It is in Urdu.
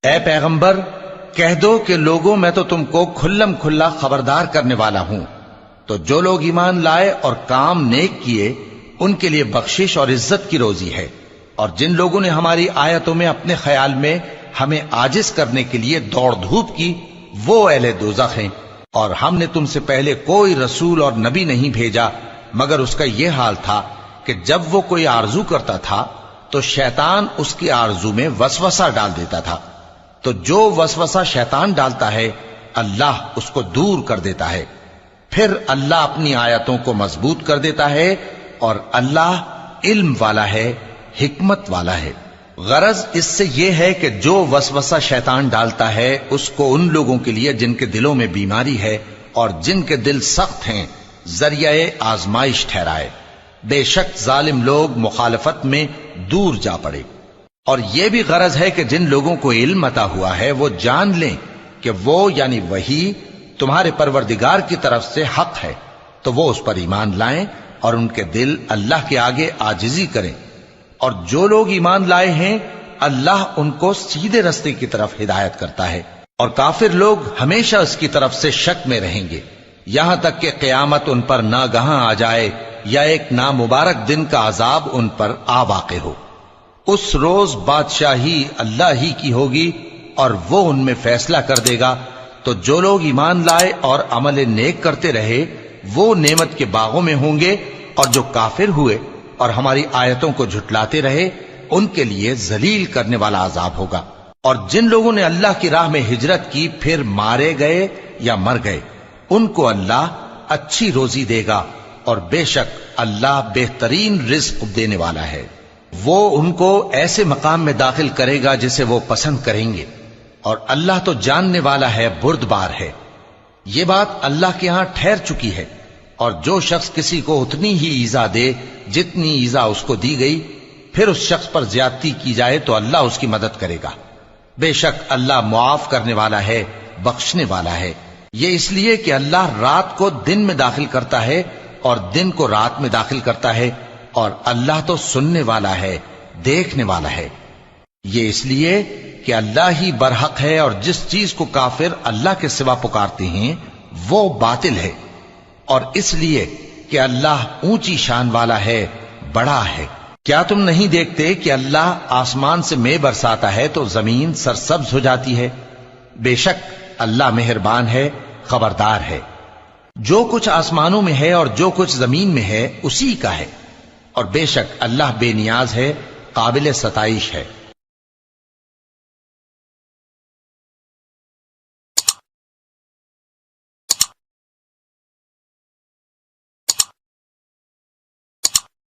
اے پیغمبر کہہ دو کہ لوگوں میں تو تم کو کھلم کھلا خبردار کرنے والا ہوں، تو جو لوگ ایمان لائے اور کام نیک کیے ان کے لیے بخشش اور عزت کی روزی ہے، اور جن لوگوں نے ہماری آیتوں میں اپنے خیال میں ہمیں عاجز کرنے کے لیے دوڑ دھوپ کی وہ اہل دوزخ ہیں۔ اور ہم نے تم سے پہلے کوئی رسول اور نبی نہیں بھیجا مگر اس کا یہ حال تھا کہ جب وہ کوئی آرزو کرتا تھا تو شیطان اس کی آرزو میں وسوسہ ڈال دیتا تھا، تو جو وسوسہ شیطان ڈالتا ہے اللہ اس کو دور کر دیتا ہے، پھر اللہ اپنی آیتوں کو مضبوط کر دیتا ہے، اور اللہ علم والا ہے، حکمت والا ہے۔ غرض اس سے یہ ہے کہ جو وسوسہ شیطان ڈالتا ہے اس کو ان لوگوں کے لیے جن کے دلوں میں بیماری ہے اور جن کے دل سخت ہیں ذریعہ آزمائش ٹھہرائے، بے شک ظالم لوگ مخالفت میں دور جا پڑے۔ اور یہ بھی غرض ہے کہ جن لوگوں کو علم عطا ہوا ہے وہ جان لیں کہ وہ یعنی وحی تمہارے پروردگار کی طرف سے حق ہے، تو وہ اس پر ایمان لائیں اور ان کے دل اللہ کے آگے عاجزی کریں، اور جو لوگ ایمان لائے ہیں اللہ ان کو سیدھے رستے کی طرف ہدایت کرتا ہے، اور کافر لوگ ہمیشہ اس کی طرف سے شک میں رہیں گے یہاں تک کہ قیامت ان پر ناگہاں آ جائے یا ایک نامبارک دن کا عذاب ان پر آ واقع ہو۔ اس روز بادشاہی اللہ ہی کی ہوگی اور وہ ان میں فیصلہ کر دے گا، تو جو لوگ ایمان لائے اور عمل نیک کرتے رہے وہ نعمت کے باغوں میں ہوں گے، اور جو کافر ہوئے اور ہماری آیتوں کو جھٹلاتے رہے ان کے لیے ذلیل کرنے والا عذاب ہوگا۔ اور جن لوگوں نے اللہ کی راہ میں ہجرت کی پھر مارے گئے یا مر گئے ان کو اللہ اچھی روزی دے گا، اور بے شک اللہ بہترین رزق دینے والا ہے۔ وہ ان کو ایسے مقام میں داخل کرے گا جسے وہ پسند کریں گے، اور اللہ تو جاننے والا ہے، بردبار ہے۔ یہ بات اللہ کے ہاں ٹھہر چکی ہے، اور جو شخص کسی کو اتنی ہی ایذا دے جتنی ایذا اس کو دی گئی، پھر اس شخص پر زیادتی کی جائے تو اللہ اس کی مدد کرے گا۔ بے شک اللہ معاف کرنے والا ہے، بخشنے والا ہے۔ یہ اس لیے کہ اللہ رات کو دن میں داخل کرتا ہے اور دن کو رات میں داخل کرتا ہے، اور اللہ تو سننے والا ہے، دیکھنے والا ہے۔ یہ اس لیے کہ اللہ ہی برحق ہے، اور جس چیز کو کافر اللہ کے سوا پکارتے ہیں وہ باطل ہے، اور اس لیے کہ اللہ اونچی شان والا ہے، بڑا ہے۔ کیا تم نہیں دیکھتے کہ اللہ آسمان سے مے برساتا ہے تو زمین سرسبز ہو جاتی ہے؟ بے شک اللہ مہربان ہے، خبردار ہے۔ جو کچھ آسمانوں میں ہے اور جو کچھ زمین میں ہے اسی کا ہے، اور بے شک اللہ بے نیاز ہے، قابل ستائش ہے۔